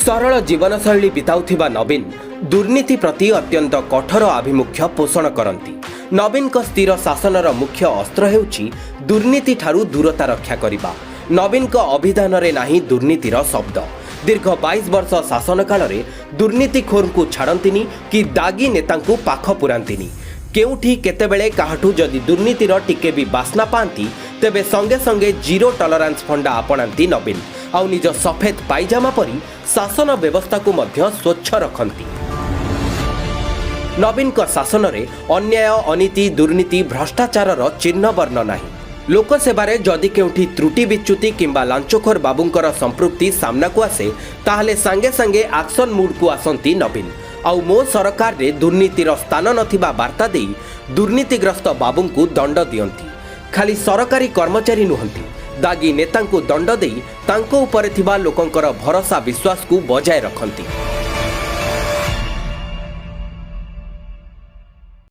सरल जीवनशैली बिताउथिबा नवीन दुर्नीति प्रति अत्यंत कठोर आभिमुख्य पोषण करती। नवीन का स्थिर शासनर मुख्य अस्त्र हेउछि दुर्नीति ठारू दूरता रक्षा करिबा। नवीन का अभिधान रे नाही दुर्नीतिर शब्द। दीर्घ 22 वर्ष शासन काल रे दुर्नीतिखोर को छाड़ंतिनी कि दागी नेता को पाख पुरांतिनी। केउठी केतेबेले काहाठू जदि दुर्नीतिर टिके भी बास्ना पांती तेबे संगे संगे जीरो टॉलरेंस फंडा आपणांती नवीन आउ निज सफेद पाइजामा परी शासन व्यवस्था को मध्य स्वच्छ रखती। नवीन का शासन रे अन्याय अनीति दुर्नीति भ्रष्टाचार चिन्ह वर्ण नाही। लोकसेवारे जदि केउठी त्रुटि विच्युति किंबा लांचखोर बाबूंकर संपृक्ति सामना को आसे ताहले संगे संगे एक्शन मूड को आसंती नवीन आउ मो सरकार रे दुर्नीतिर स्थान नथिबा वार्ता देई दुर्नीतिग्रस्त बाबू को दंड दियंती। खाली सरकारी कर्मचारी नुहंती दागी नेता को दंड देई तांको उपरे थिबा लोकंकर भरोसा विश्वास को बजाय रखंती।